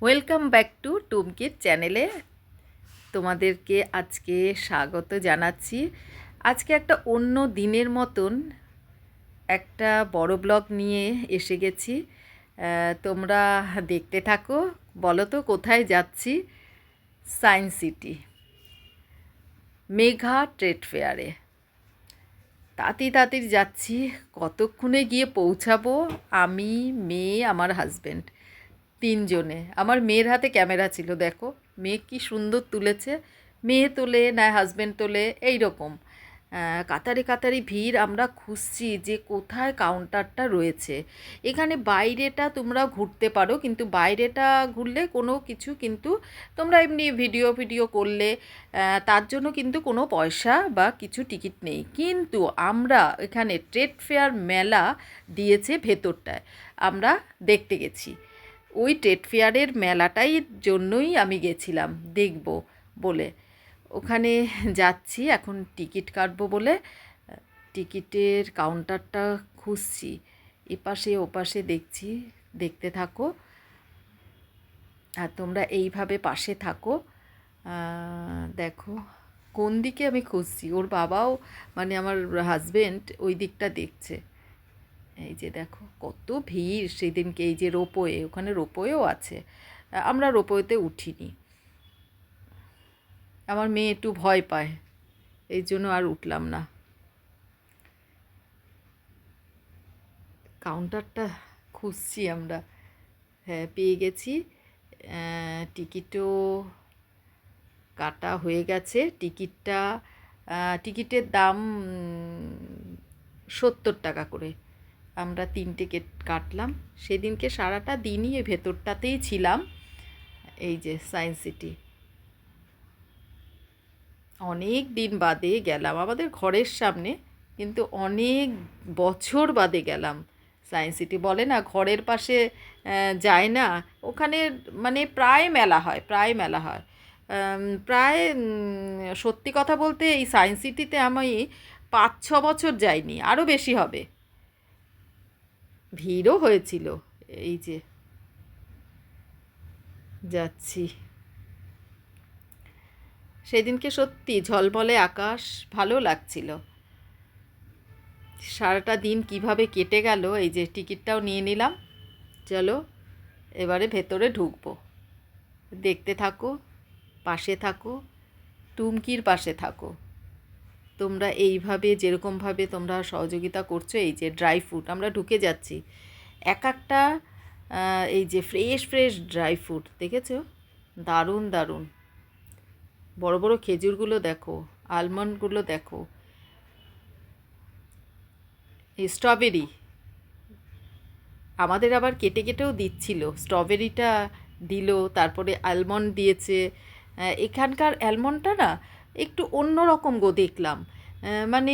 Welcome back to টুমকির চ্যানেলে তোমাদেরকে আজকে স্বাগত জানাচ্ছি। আজকে একটা অন্য দিনের মতন একটা বড় ব্লগ নিয়ে এসে গেছি। তোমরা দেখতে থাকো। বলো তো কোথায় যাচ্ছি? সায়েন্স সিটি, মেঘা ট্রেড ফেয়ারে। তাড়াতাড়ি যাচ্ছি। কতক্ষণে গিয়ে পৌঁছাবো? আমি, মেয়ে, আমার হাজব্যান্ড, তিনজনে। আমার মেয়ের হাতে ক্যামেরা ছিল, দেখো মেয়ে কি সুন্দর তুলেছে। মেয়ে তোলে না হাজব্যান্ড তোলে, এই রকম কাতারে কাতারে ভিড়। আমরা খুঁজছি যে কোথায় কাউন্টারটা রয়েছে। এখানে বাইরেটা তোমরা ঘুরতে পারো, কিন্তু বাইরেটা ঘুরলে কোনো কিছু কিন্তু তোমরা এমনি ভিডিও করলে তার জন্য কিন্তু কোনো পয়সা বা কিছু টিকিট নেই। কিন্তু আমরা এখানে ট্রেড ফেয়ার মেলা দিয়েছে ভেতরটায়, আমরা দেখতে গেছি। ওই ট্রেড ফেয়ারের মেলাটাই জন্যই আমি গেছিলাম দেখব বলে। ওখানে যাচ্ছি এখন টিকিট কাটবো বলে। টিকিটের কাউন্টারটা খুঁজছি, এপাশে ওপাশে দেখছি। দেখতে থাকো আর তোমরা এইভাবে পাশে থাকো। দেখো কোন দিকে আমি খুঁজছি। ওর বাবাও, মানে আমার হাজবেন্ড, ওই দিকটা দেখছে। এই যে দেখো কত ভিড় সেদিনকে। এই যে রোপওয়ে, ওখানে রোপওয়েও আছে। আমরা রোপওয়েতে উঠিনি, আমার মেয়ে একটু ভয় পায়, এই জন্য আর উঠলাম না। কাউন্টারটা খুঁজছি আমরা। হ্যাঁ, পেয়ে গেছি। টিকিটও কাটা হয়ে গেছে। টিকিটের দাম 70 টাকা করে। আমরা 3টে কাটলাম। সেদিনকে সারাটা দিনই এই ভেতরটাতেই ছিলাম। এই যে সায়েন্স সিটি, অনেক দিন বাদে গেলাম, আমাদের ঘরের সামনে, কিন্তু অনেক বছর বাদে গেলাম। সায়েন্স সিটি বলে না ঘরের পাশে যায় না, ওখানে মানে প্রায় মেলা হয়, প্রায় মেলা হয়। প্রায় সত্যি কথা বলতে এই সায়েন্স সিটিতে আমি 5-6 বছর যাইনি, আরও বেশি হবে। ভিড়ও হয়েছিল। এই যে যাচ্ছি। সেদিনকে সত্যি ঝলমলে আকাশ, ভালো লাগছিল। সারাটা দিন কিভাবে কেটে গেল। এই যে টিকিটটাও নিয়ে নিলাম। চলো এবারে ভেতরে ঢুকবো। দেখতে থাকো, পাশে থাকো, টুমকির পাশে থাকো। তোমরা এইভাবে যেরকমভাবে তোমরা সহযোগিতা করছো। এই যে ড্রাই ফ্রুট, আমরা ঢুকে যাচ্ছি। এক একটা এই যে ফ্রেশ ফ্রেশ ড্রাই ফ্রুট দেখেছো, দারুণ দারুণ। বড় বড় খেজুরগুলো দেখো, আলমন্ডগুলো দেখো, এই স্ট্রবেরি আমাদের আবার কেটে কেটেও দিচ্ছিল। স্ট্রবেরিটা দিল, তারপরে আলমন্ড দিয়েছে। এখানকার অ্যালমন্ডটা না একটু অন্য রকম গো দেখলাম। মানে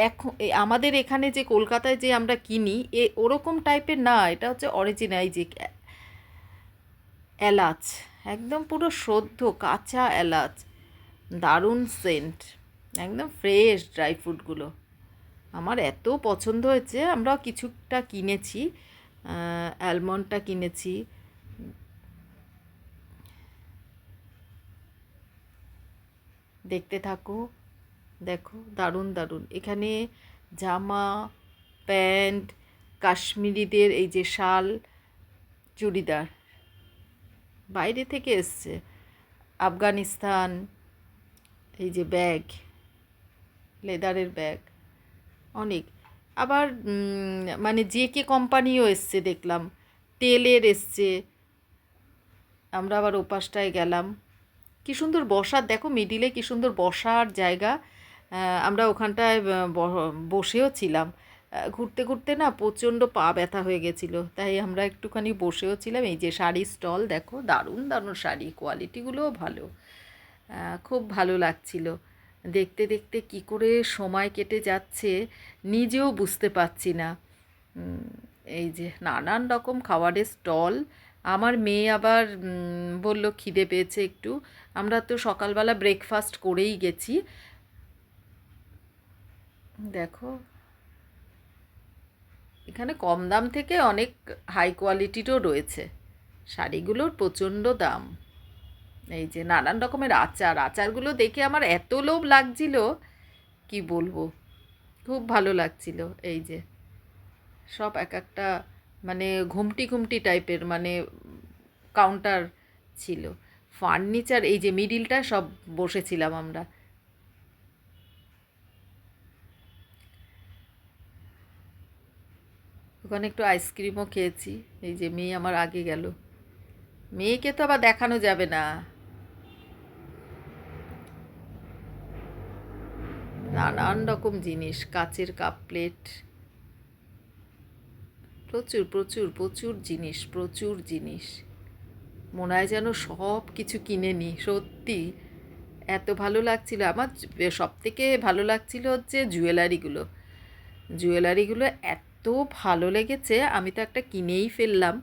এখন আমাদের এখানে যে কলকাতায় যে আমরা কিনি ওরকম টাইপের না, এটা হচ্ছে অরিজিনাল। যে এলাচ, একদম পুরো সদ্য কাঁচা এলাচ, দারুণ সেন্ট, একদম ফ্রেশ ড্রাই ফ্রুটগুলো। আমার এত পছন্দ হয়েছে, আমরাও কিছুটা কিনেছি। অ্যালমন্ডটা কিনেছি। দেখতে থাকো, দেখো দারুণ দারুণ। এখানে জামা, প্যান্ট, কাশ্মীরিদের এই যে শাল, চুড়িদার বাইরে থেকে এসছে, আফগানিস্তান। এই যে ব্যাগ, লেদারের ব্যাগ অনেক। আবার মানে জেকে কোম্পানিও এসছে দেখলাম, তেলের এসছে। আমরা আবার ওপাশটায় গেলাম। কী সুন্দর বসার, দেখো মিডিলে কী সুন্দর বসার জায়গা। আমরা ওখানটায় বসেও ছিলাম। ঘুরতে ঘুরতে না প্রচণ্ড পা ব্যথা হয়ে গেছিলো, তাই আমরা একটুখানি বসেও ছিলাম। এই যে শাড়ির স্টল দেখো, দারুণ দারুণ শাড়ি, কোয়ালিটিগুলোও ভালো। খুব ভালো লাগছিল। দেখতে দেখতে কী করে সময় কেটে যাচ্ছে নিজেও বুঝতে পারছি না। এই যে নানান রকম খাবারের স্টল। আমার মেয়ে আবার বলল খিদে পেয়েছে একটু। আমরা তো সকালবেলা ব্রেকফাস্ট করেই গেছি। দেখো এখানে কম দাম থেকে অনেক হাই কোয়ালিটিরও রয়েছে। শাড়িগুলোর প্রচণ্ড দাম। এই যে নানান রকমের আচারগুলো দেখে আমার এত লোভ লাগছিল, কি বলবো, খুব ভালো লাগছিল। এই যে সব এক একটা মানে ঘুমটি ঘুমটি টাইপের মানে কাউন্টার ছিল। ফার্নিচার এই যে মিডিলটা সব বসেছিলাম আমরা। ওখানে একটু আইসক্রিমও খেয়েছি। এই যে মেয়ে আমার আগে গেল, মেয়েকে তো আবার দেখানো যাবে না। নানান রকম জিনিস, কাচের কাপ প্লেট, প্রচুর প্রচুর প্রচুর জিনিস, প্রচুর জিনিস। মনে হয় যেন সব কিছু কিনে নিই, সত্যি এত ভালো লাগছিল আমার। সব থেকে ভালো লাগছিল হচ্ছে জুয়েলারিগুলো। জুয়েলারিগুলো এত ভালো লেগেছে, আমি তো একটা কিনেই ফেললাম।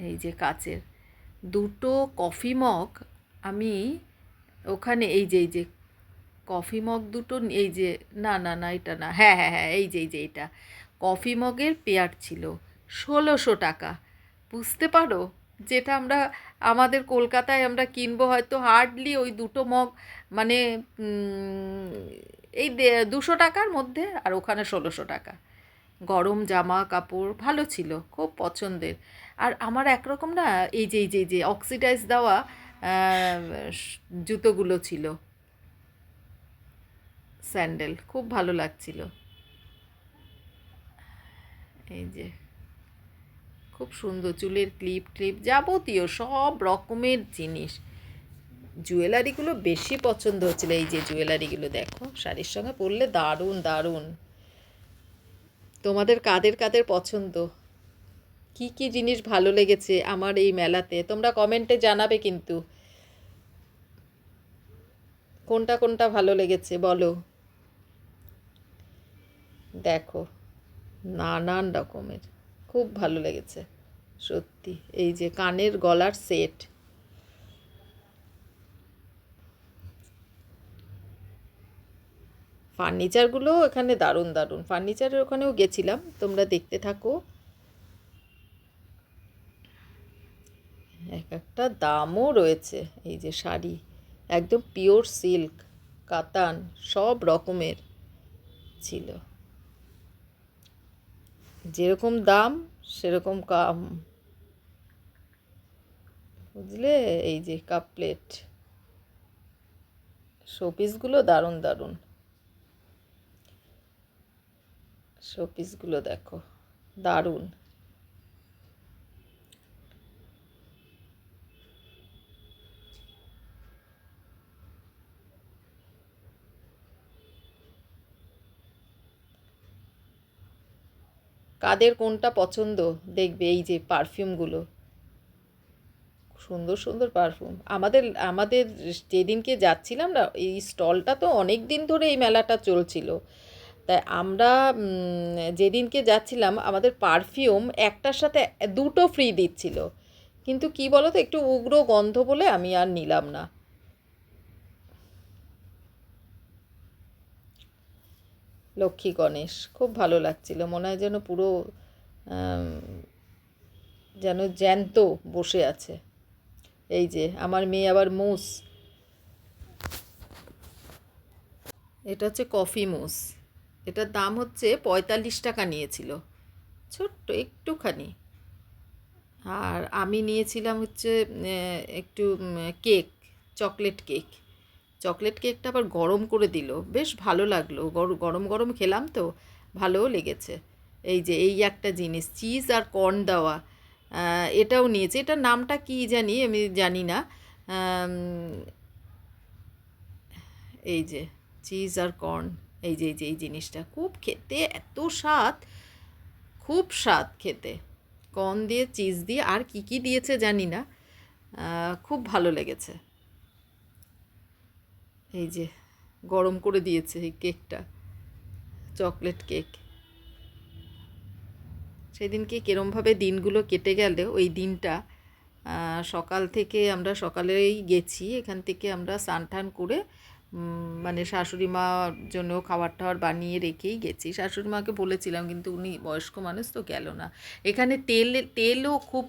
এই যে কাচের দুটো কফি মগ আমি ওখানে, এই যে কফি মগ দুটো, এই যে না না না এটা না, হ্যাঁ হ্যাঁ হ্যাঁ এই যে এটা কফি মগের পেয়ার ছিল ১৬০০ টাকা। বুঝতে পারো, যেটা আমরা আমাদের কলকাতায় আমরা কিনবো হয়তো হার্ডলি ওই দুটো মগ মানে এই ২০০ টাকার মধ্যে, আর ওখানে ১৬০০ টাকা। গরম জামা কাপড় ভালো ছিল, খুব পছন্দের। আর আমার একরকম না এই যে অক্সিডাইজ দেওয়া জুতোগুলো ছিল, স্যান্ডেল, খুব ভালো লাগছিল। এই যে খুব সুন্দর চুলের ক্লিপ ক্লিপ যাবতীয় সব রকমের জিনিস। জুয়েলারিগুলো বেশি পছন্দ হচ্ছিল। এই যে জুয়েলারিগুলো দেখো, শাড়ির সঙ্গে পরলে দারুণ দারুণ। তোমাদের কাদের কাদের পছন্দ, কি কি জিনিস ভালো লেগেছে আমার এই মেলাতে, তোমরা কমেন্টে জানাবে কিন্তু কোনটা কোনটা ভালো লেগেছে বলো। দেখো নানান রকমের, খুব ভালো লেগেছে সত্যি। এই যে কানের গলার সেট, ফার্নিচারগুলো এখানে দারুণ দারুণ। ফার্নিচারের ওখানেও গেছিলাম, তোমরা দেখতে থাকো। এক একটা দামও রয়েছে। এই যে শাড়ি একদম পিওর সিল্ক, কাতান, সব রকমের ছিল। যেরকম দাম সেরকম কাম, বুঝলে। এই যে কাপ প্লেট, শোপিসগুলো দারুণ দারুণ। শোপিসগুলো দেখো দারুণ। কাদের কোনটা পছন্দ দেখবে। এই যে পারফিউমগুলো, সুন্দর সুন্দর পারফিউম। আমাদের আমাদের যেদিনকে যাচ্ছিলাম না, এই স্টলটা তো অনেক দিন ধরে এই মেলাটা চলছিল, তাই আমরা যেদিনকে যাচ্ছিলাম আমাদের পারফিউম একটার সাথে দুটো ফ্রি দিচ্ছিল। কিন্তু কি বলো তো, একটু উগ্র গন্ধ বলে আমি আর নিলাম না। লক্ষ্মী গণেশ খুব ভালো লাগছিল, মনে হয় যেন পুরো যেন জ্যান্ত বসে আছে। এই যে আমার মেয়ে আবার মুস, এটা হচ্ছে কফি মুস, এটার দাম হচ্ছে ৪৫ টাকা নিয়েছিল, ছোট্ট একটুখানি। আর আমি নিয়েছিলাম হচ্ছে একটু কেক, চকলেট কেক। চকলেট কেকটা আবার গরম করে দিল, বেশ ভালো লাগলো, গরম গরম খেলাম তো, ভালোও লেগেছে। এই যে এই একটা জিনিস, চিজ আর কর্ন দেওয়া, এটাও নিয়েছে। এটার নামটা কি জানি, আমি জানি না। এই যে চিজ আর কর্ন, এই যে এই জিনিসটা খুব খেতে এত স্বাদ, খুব স্বাদ খেতে। কর্ন দিয়ে চিজ দিয়ে আর কি কি দিয়েছে জানি না, খুব ভালো লেগেছে। এই যে গরম করে দিয়েছে এই কেকটা, চকলেট কেক। সেদিনকে কীরমভাবে দিনগুলো কেটে গেল ওই দিনটা। সকাল থেকে আমরা সকালেই গেছি, এখান থেকে আমরা স্নান টান করে মানে শাশুড়ি মার জন্য খাবার টাবার বানিয়ে রেখেই গেছি। শাশুড়ি মাকে বলেছিলাম, কিন্তু উনি বয়স্ক মানুষ তো গেল না। এখানে তেলও খুব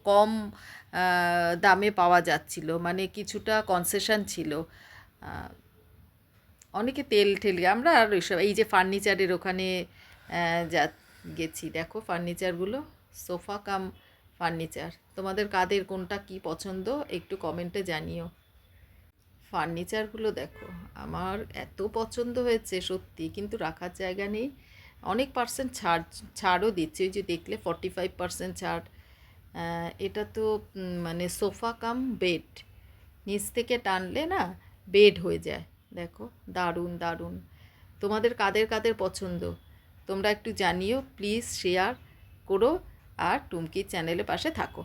কম দামে পাওয়া যাচ্ছিল, মানে কিছুটা কনসেশন ছিল। আহ, অনেকে তেল ঠেলে আমরা আর ওইসব, এই যে ফার্নিচারের ওখানে যা গেছি, দেখো ফার্নিচারগুলো, সোফা কাম ফার্নিচার। তোমাদের কাদের কোনটা কি পছন্দ একটু কমেন্টে জানিও। ফার্নিচারগুলো দেখো, আমার এত পছন্দ হয়েছে সত্যি, কিন্তু রাখার জায়গা নেই। অনেক পার্সেন্ট ছাড়ও দিচ্ছে, ওই যে দেখলে 45% ছাড়। এটা তো মানে সোফা কাম বেড, নিচ থেকে টানলে না বেড হয়ে যায়। দেখো, দারুণ দারুণ। তোমাদের কাদের কাদের পছন্দ তোমরা একটু জানিও, প্লিজ শেয়ার করো, আর টুমকির চ্যানেলের পাশে থাকো।